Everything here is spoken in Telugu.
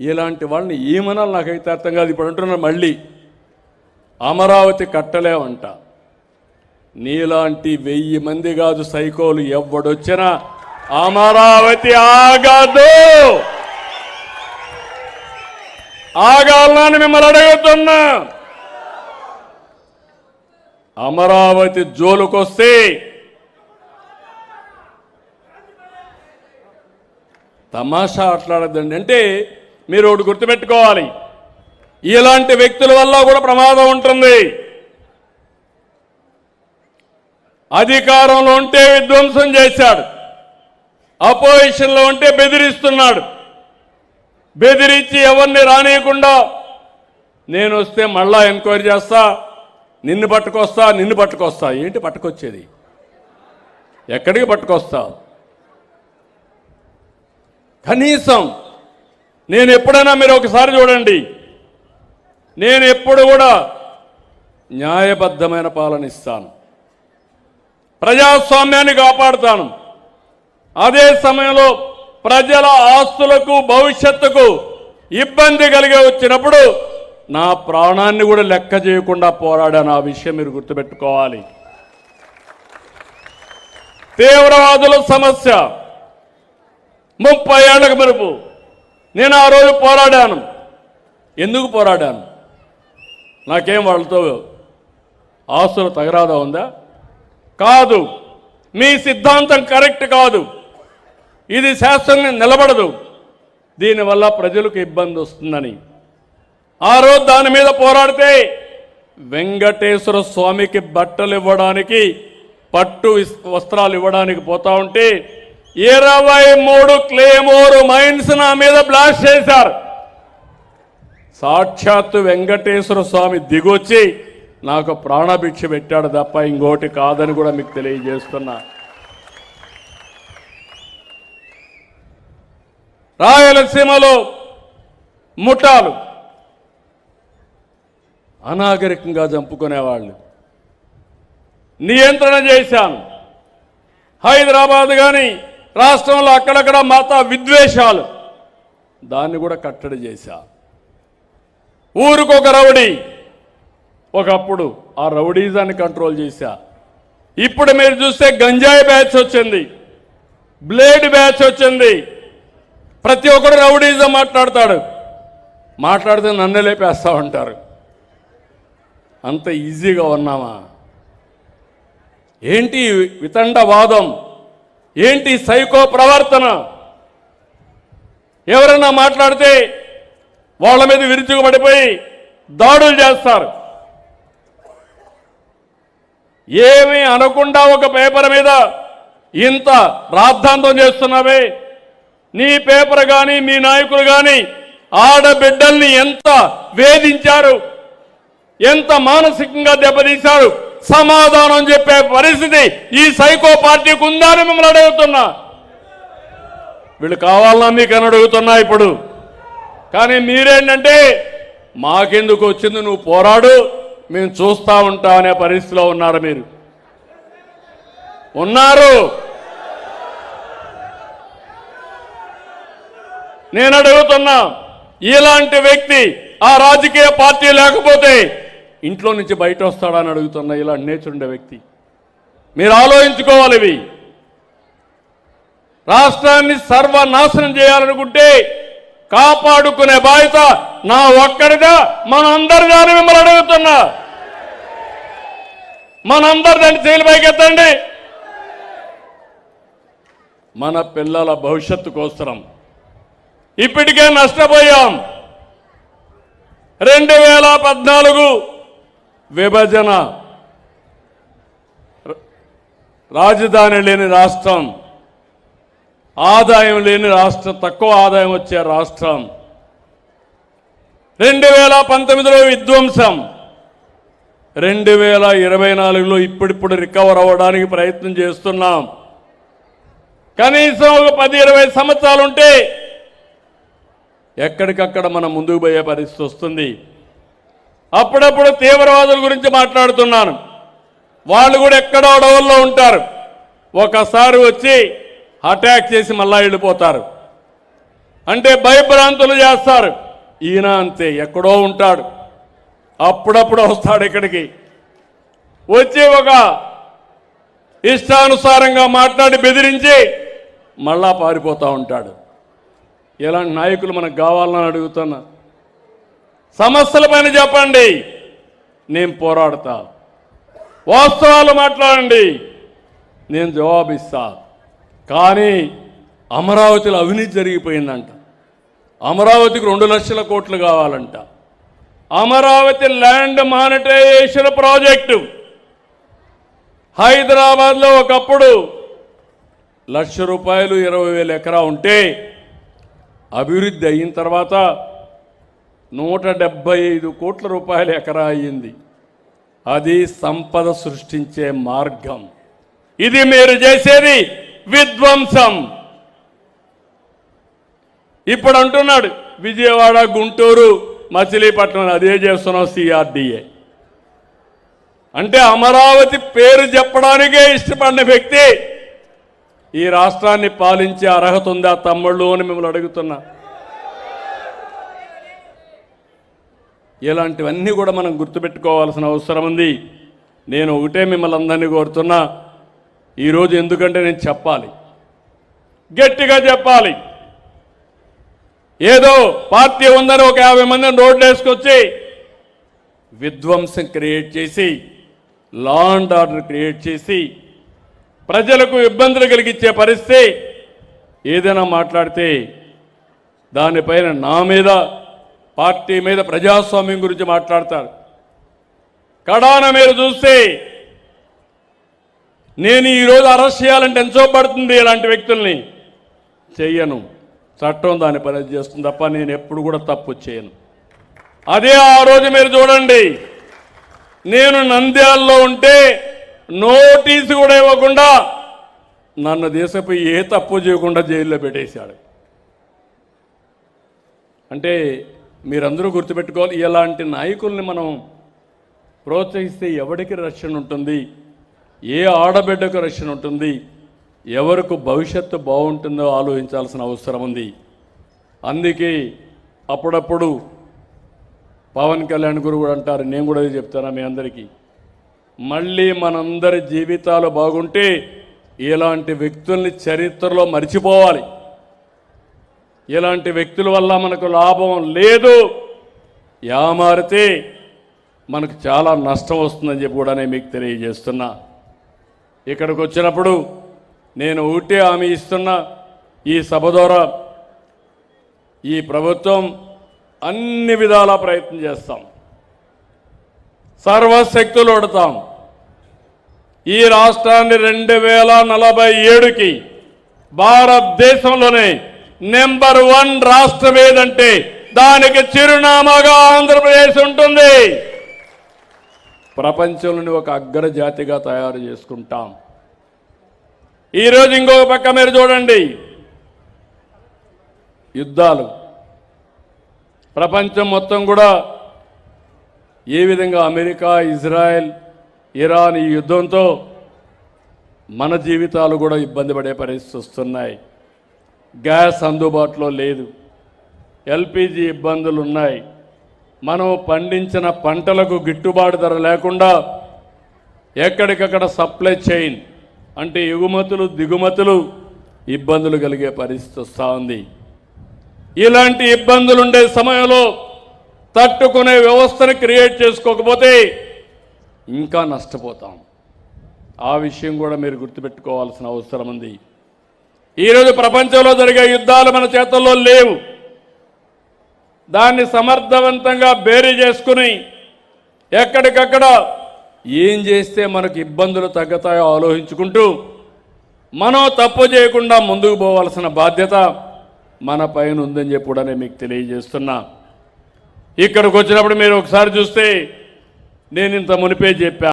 ఇలాంటి వాళ్ళని ఏమనాలి నాకైతే అర్థం కాదు. ఇప్పుడు అంటున్నారు మళ్ళీ అమరావతి కట్టలేమంట. నీలాంటి 1000 మంది కాదు సైకోలు ఎవడొచ్చినా అమరావతి ఆగదు. ఆగాలని మిమ్మల్ని అడుగుతున్నా. అమరావతి జోలుకొస్తే తమాషా ఆటలాడద్దండి. అంటే మీరు ఒకటి గుర్తుపెట్టుకోవాలి, ఇలాంటి వ్యక్తుల వల్ల కూడా ప్రమాదం ఉంటుంది. అధికారంలో ఉంటే విధ్వంసం చేశాడు, అపోజిషన్లో ఉంటే బెదిరిస్తున్నాడు. బెదిరించి ఎవరిని రానియకుండా నేను వస్తే మళ్ళా ఎంక్వైరీ చేస్తా, నిన్ను పట్టుకొస్తా. ఏంటి పట్టుకొచ్చేది? ఎక్కడికి పట్టుకొస్తా? కనీసం నేను ఎప్పుడైనా మీరు ఒకసారి చూడండి, నేను ఎప్పుడు కూడా న్యాయబద్ధమైన పాలన ఇస్తాను, ప్రజాస్వామ్యాన్ని కాపాడుతాను. అదే సమయంలో ప్రజల ఆస్తులకు భవిష్యత్తుకు ఇబ్బంది కలిగి వచ్చినప్పుడు నా ప్రాణాన్ని కూడా లెక్క చేయకుండా పోరాడాను. ఆ విషయం మీరు గుర్తుపెట్టుకోవాలి. తీవ్రవాదుల సమస్య 30 ఏళ్లకు మెరుపు నేను ఆ రోజు పోరాడాను. ఎందుకు పోరాడాను? నాకేం వాళ్ళతో ఆస్తుల తగరాదా ఉందా? కాదు. మీ సిద్ధాంతం కరెక్ట్ కాదు, ఇది శాస్త్రంగా నిలబడదు, దీనివల్ల ప్రజలకు ఇబ్బంది వస్తుందని ఆ రోజు దాని మీద పోరాడితే వెంకటేశ్వర స్వామికి బట్టలు ఇవ్వడానికి, పట్టు వస్త్రాలు ఇవ్వడానికి పోతా ఉంటే 23 క్లేమోర్ మైన్స్ నా మీద బ్లాస్ట్ చేశారు. సాక్షాత్తు వెంకటేశ్వర స్వామి దిగొచ్చి నాకు ప్రాణభిక్ష పెట్టాడు తప్ప ఇంకోటి కాదని కూడా మీకు తెలియజేస్తున్నా. రాయలసీమలో ముఠాలు అనాగరికంగా చంపుకునేవాళ్ళు నియంత్రణ చేశాను. హైదరాబాద్ కానీ రాష్ట్రంలో అక్కడక్కడ మత విద్వేషాలు, దాన్ని కూడా కట్టడి చేశా. ఊరికొక రౌడీ, ఒకప్పుడు ఆ రౌడీజాన్ని కంట్రోల్ చేశా. ఇప్పుడు మీరు చూస్తే గంజాయి బ్యాచ్ వచ్చింది, బ్లేడ్ బ్యాచ్ వచ్చింది. ప్రతి ఒక్కరు రౌడీజం మాట్లాడితే నన్ను లేపేస్తా ఉంటారు. అంత ఈజీగా ఉన్నామా? ఏంటి వితండవాదం? ఏంటి సైకో ప్రవర్తన? ఎవరైనా మాట్లాడితే వాళ్ళ మీద విరుచుకుపడిపోయి దాడులు చేస్తారు. ఏమీ అనకుండా ఒక పేపర్ మీద ఇంత రాద్ధాంతం చేస్తున్నావే. నీ పేపర్ కానీ మీ నాయకులు కానీ ఆడబిడ్డల్ని ఎంత వేధించారు, ఎంత మానసికంగా దెబ్బతీశారు, సమాధానం చెప్పే పరిస్థితి ఈ సైకో పార్టీకి ఉందని మిమ్మల్ని అడుగుతున్నా. వీళ్ళు కావాలన్నా మీకు అని అడుగుతున్నా ఇప్పుడు. కానీ మీరేంటంటే మాకెందుకు వచ్చింది, నువ్వు పోరాడు, మేము చూస్తూ ఉంటాం అనే పరిస్థితిలో ఉన్నారు. మీరు ఉన్నారు. నేను అడుగుతున్నా, ఇలాంటి వ్యక్తి ఆ రాజకీయ పార్టీ లేకపోతే ఇంట్లో నుంచి బయట వస్తాడని అడుగుతున్నా. ఇలాంటి నేచర్ ఉండే వ్యక్తి మీరు ఆలోచించుకోవాలి. ఇవి రాష్ట్రాన్ని సర్వనాశనం చేయాలనుకుంటే కాపాడుకునే బాధ్యత నా ఒక్కడిదా, మనందరిదా అని మిమ్మల్ని అడుగుతున్నా. మనందరిదాన్ని చేతులు పైకెత్తండి. మన పిల్లల భవిష్యత్తు కోసరం ఇప్పటికే నష్టపోయాం. 2014 విభజన, రాజధాని లేని రాష్ట్రం, ఆదాయం లేని రాష్ట్రం, తక్కువ ఆదాయం వచ్చే రాష్ట్రం. 2019లో విధ్వంసం, 2024లో ఇప్పుడిప్పుడు రికవర్ అవ్వడానికి ప్రయత్నం చేస్తున్నాం. కనీసం ఒక 10-20 సంవత్సరాలు ఉంటే ఎక్కడికక్కడ మనం ముందుకు పోయే పరిస్థితి వస్తుంది. అప్పుడప్పుడు తీవ్రవాదుల గురించి మాట్లాడుతున్నాను. వాళ్ళు కూడా ఎక్కడో అడవుల్లో ఉంటారు, ఒకసారి వచ్చి అటాక్ చేసి మళ్ళా వెళ్ళిపోతారు. అంటే భయభ్రాంతులు చేస్తారు. ఈయన అంతే, ఎక్కడో ఉంటాడు, అప్పుడప్పుడు వస్తాడు ఇక్కడికి, వచ్చి ఒక ఇష్టానుసారంగా మాట్లాడి బెదిరించి మళ్ళా పారిపోతూ ఉంటాడు. ఇలాంటి నాయకులు మనకు కావాలని అడుగుతున్నా. సమస్యల పైన చెప్పండి, నేను పోరాడతా. వాస్తవాలు మాట్లాడండి, నేను జవాబిస్తా. కానీ అమరావతిలో అవినీతి జరిగిపోయిందంట. అమరావతికి 2 లక్షల కోట్లు కావాలంట. అమరావతి ల్యాండ్ మానిటైజేషన్ ప్రాజెక్టు హైదరాబాద్లో ఒకప్పుడు ₹1,00,000 20,000 ఎకరా ఉంటే అభివృద్ధి అయిన తర్వాత 175 కోట్ల రూపాయల ఎకరా అయ్యింది. అది సంపద సృష్టించే మార్గం. ఇది మీరు చేసేది విధ్వంసం. ఇప్పుడు అంటున్నాడు విజయవాడ, గుంటూరు, మచిలీపట్నం అదే చేస్తున్నాం CRDA. అంటే అమరావతి పేరు చెప్పడానికే ఇష్టపడిన వ్యక్తి ఈ రాష్ట్రాన్ని పాలించే అర్హత ఉందా తమ్ముళ్ళు అని మిమ్మల్ని అడుగుతున్నా. ఇలాంటివన్నీ కూడా మనం గుర్తుపెట్టుకోవాల్సిన అవసరం ఉంది. నేను ఒకటే మిమ్మల్ని అందరినీ కోరుతున్నా ఈరోజు, ఎందుకంటే నేను చెప్పాలి, గట్టిగా చెప్పాలి. ఏదో పార్టీ ఉందని ఒక 50 మందిని రోడ్లు వేసుకొచ్చి విధ్వంసం క్రియేట్ చేసి, లా అండ్ ఆర్డర్ క్రియేట్ చేసి, ప్రజలకు ఇబ్బందులు కలిగించే పరిస్థితి ఏదైనా మాట్లాడితే దానిపైన నా మీద, పార్టీ మీద, ప్రజాస్వామ్యం గురించి మాట్లాడతారు. కడాన మీరు చూస్తే నేను ఈరోజు అరెస్ట్ చేయాలంటే ఎంతో పడుతుంది. ఇలాంటి వ్యక్తుల్ని చెయ్యను, చట్టం దాని పని చేస్తుంది తప్ప నేను ఎప్పుడు కూడా తప్పు చేయను. అదే ఆ రోజు మీరు చూడండి, నేను నంద్యాలలో ఉంటే నోటీసు కూడా ఇవ్వకుండా నన్ను దేశపై ఏ తప్పు చేయకుండా జైల్లో పెట్టేశాడు. అంటే మీరందరూ గుర్తుపెట్టుకోవాలి, ఇలాంటి నాయకుల్ని మనం ప్రోత్సహిస్తే ఎవరికి రక్షణ ఉంటుంది, ఏ ఆడబిడ్డకు రక్షణ ఉంటుంది, ఎవరికి భవిష్యత్తు బాగుంటుందో ఆలోచించాల్సిన అవసరం ఉంది. అందుకే అప్పుడప్పుడు పవన్ కళ్యాణ్ గురు కూడా అంటారు, నేను కూడా చెప్తాను మీ అందరికీ, మళ్ళీ మనందరి జీవితాలు బాగుంటే ఇలాంటి వ్యక్తుల్ని చరిత్రలో మర్చిపోవాలి. ఇలాంటి వ్యక్తుల వల్ల మనకు లాభం లేదు, యామారితే మనకు చాలా నష్టం వస్తుందని చెప్పి కూడా నేను మీకు తెలియజేస్తున్నా. ఇక్కడికి వచ్చినప్పుడు నేను ఒకటే హామీ ఇస్తున్నా, ఈ సభ ద్వారా ఈ ప్రభుత్వం అన్ని విధాల ప్రయత్నం చేస్తాం, సర్వశక్తులు ఒడతాం. ఈ రాష్ట్రాన్ని 2047కి భారతదేశంలోనే నెంబర్ 1 రాష్ట్రం ఏదంటే దానికి చిరునామాగా ఆంధ్రప్రదేశ్ ఉంటుంది. ప్రపంచంలోని ఒక అగ్రజాతిగా తయారు చేసుకుంటాం. ఈరోజు ఇంకొక పక్క మీరు చూడండి, యుద్ధాలు ప్రపంచం మొత్తం కూడా ఏ విధంగా అమెరికా, ఇజ్రాయెల్, ఇరాన్ ఈ యుద్ధంతో మన జీవితాలు కూడా ఇబ్బంది పడే పరిస్థితి వస్తున్నాయి. గ్యాస్ అందుబాటులో లేదు, LPG ఇబ్బందులు ఉన్నాయి. మనం పండించిన పంటలకు గిట్టుబాటు ధర లేకుండా ఎక్కడికక్కడ సప్లై చైన్ అంటే ఎగుమతులు దిగుమతులు ఇబ్బందులు కలిగే పరిస్థితి వస్తూ ఉంది. ఇలాంటి ఇబ్బందులు ఉండే సమయంలో తట్టుకునే వ్యవస్థను క్రియేట్ చేసుకోకపోతే ఇంకా నష్టపోతాం. ఆ విషయం కూడా మీరు గుర్తుపెట్టుకోవాల్సిన అవసరం ఉంది. ఈరోజు ప్రపంచంలో జరిగే యుద్ధాలు మన చేతుల్లో లేవు. దాన్ని సమర్థవంతంగా బేరీ చేసుకుని ఎక్కడికక్కడ ఏం చేస్తే మనకు ఇబ్బందులు తగ్గుతాయో ఆలోచించుకుంటూ మనం తప్పు చేయకుండా ముందుకు పోవాల్సిన బాధ్యత మన పైన ఉందని చెప్పి కూడా నేను మీకు తెలియజేస్తున్నా. ఇక్కడికి వచ్చినప్పుడు మీరు ఒకసారి చూస్తే నేను ఇంత మునిపే చెప్పా,